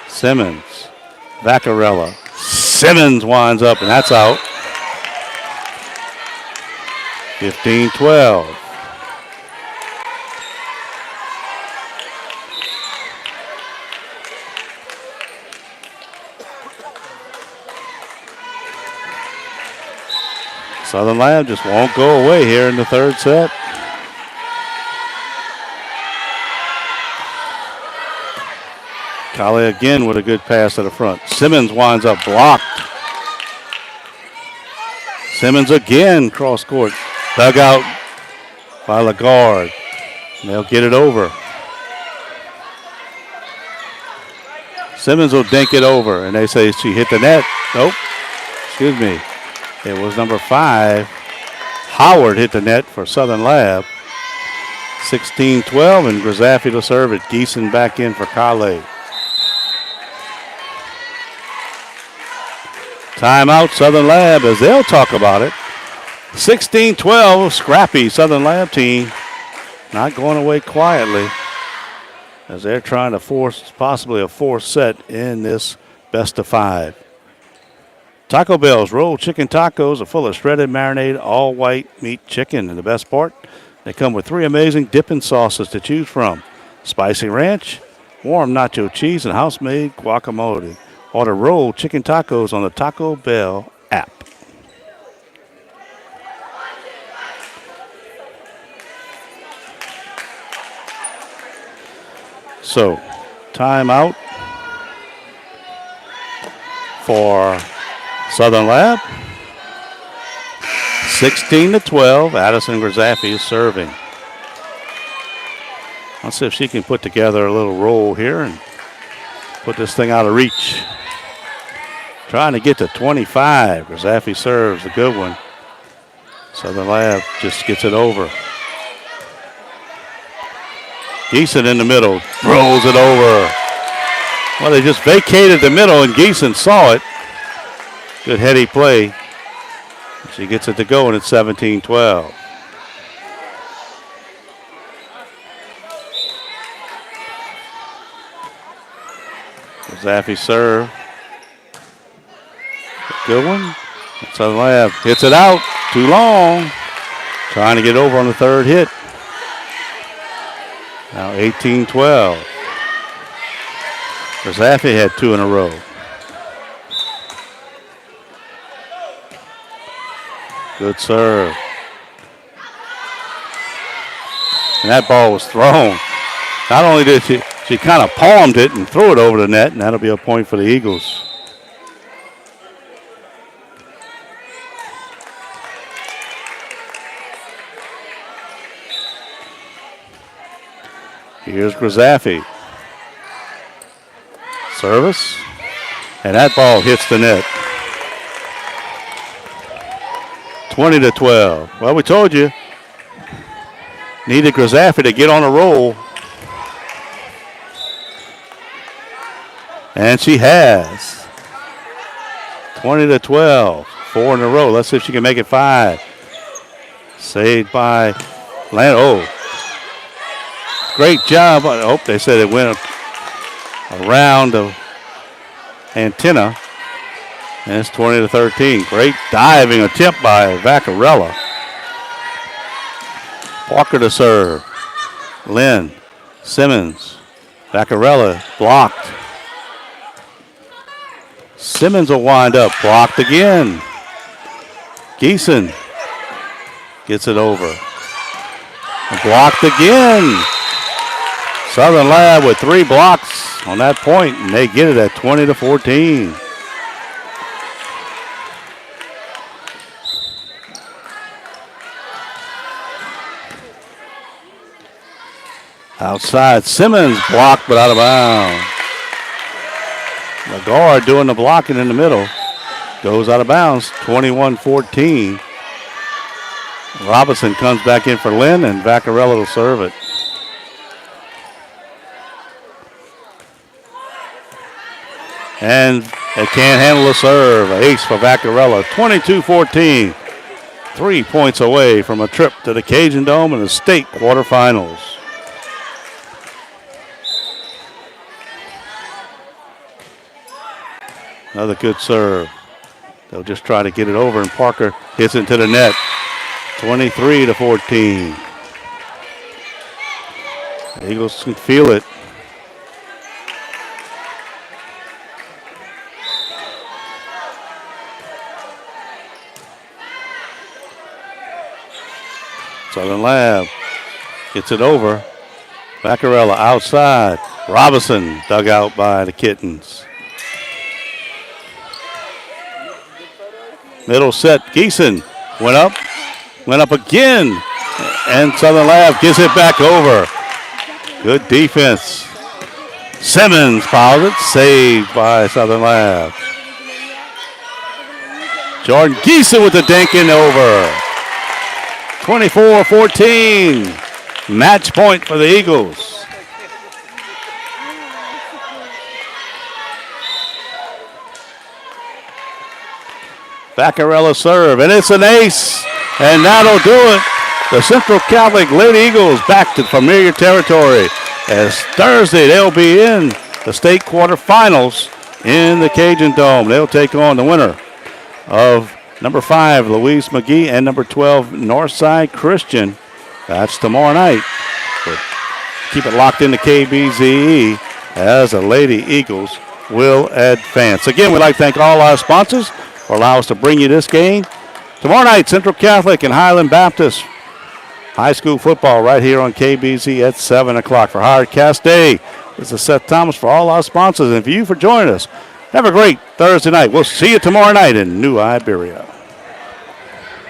Simmons. Vaccarella. Simmons winds up, and that's out. 15-12. Southern Lab just won't go away here in the third set. Kale again with a good pass to the front. Simmons winds up blocked. Simmons again cross court. Dug out by Lagarde. They'll get it over. Simmons will dink it over, and they say she hit the net. Nope. Excuse me. It was number 5. Howard hit the net for Southern Lab. 16-12, and Grzaffi to serve it. Geeson back in for Kale. Timeout, Southern Lab, as they'll talk about it. 16-12, scrappy Southern Lab team. Not going away quietly as they're trying to force possibly a fourth set in this best of 5. Taco Bell's rolled chicken tacos are full of shredded, marinated, all-white meat chicken. And the best part, they come with 3 amazing dipping sauces to choose from. Spicy ranch, warm nacho cheese, and house-made guacamole. Order rolled chicken tacos on the Taco Bell app. So, timeout for Southern Lab. 16-12. Addison Grzaffi is serving. Let's see if she can put together a little roll here and put this thing out of reach. Trying to get to 25. Grzaffi serves a good one. Southern Lab just gets it over. Geeson in the middle, rolls it over. Well, they just vacated the middle, and Geeson saw it. Good heady play. She gets it to go, and it's 17-12. Grzaffi serve. Good one. Southern Lab hits it out. Too long. Trying to get over on the third hit. Now 18-12. Grzaffi had 2 in a row. Good serve. And that ball was thrown. Not only did she kind of palmed it and threw it over the net, and that'll be a point for the Eagles. Here's Grzaffi. Service. And that ball hits the net. 20-12. Well, we told you. Needed Grzaffi to get on a roll. And she has. 20-12. 4 in a row. Let's see if she can make it 5. Saved by Land. Oh. Great job. I hope they said it went around the antenna. And it's 20-13. Great diving attempt by Vaccarella. Parker to serve. Lynn. Simmons. Vaccarella blocked. Simmons will wind up. Blocked again. Geeson gets it over. Blocked again. Southern Lab with 3 blocks on that point, and they get it at 20-14. Outside, Simmons blocked but out of bounds. The guard doing the blocking in the middle. Goes out of bounds, 21-14. Robinson comes back in for Lynn, and Vaccarella will serve it. And they can't handle the serve. Ace for Vaccarella, 22-14. 3 points away from a trip to the Cajundome and the state quarterfinals. Another good serve. They'll just try to get it over, and Parker hits into the net. 23-14. The Eagles can feel it. Southern Lab gets it over. Vaccarella outside. Robinson dug out by the Kittens. Middle set, Geeson went up again, and Southern Lab gets it back over. Good defense. Simmons fouls it, saved by Southern Lab. Jordan Geeson with the dink in over. 24-14, match point for the Eagles. Vaccarella serve, and it's an ace, and that'll do it. The Central Catholic Lady Eagles back to familiar territory, as Thursday they'll be in the state quarterfinals in the Cajundome. They'll take on the winner of number 5, Louise McGee, and number 12, Northside Christian. That's tomorrow night. But keep it locked into KBZE as the Lady Eagles will advance. Again, we'd like to thank all our sponsors for allowing us to bring you this game. Tomorrow night, Central Catholic and Highland Baptist high school football right here on KBZ at 7 o'clock. For Howard Castay, this is Seth Thomas for all our sponsors, and for you for joining us. Have a great Thursday night. We'll see you tomorrow night in New Iberia.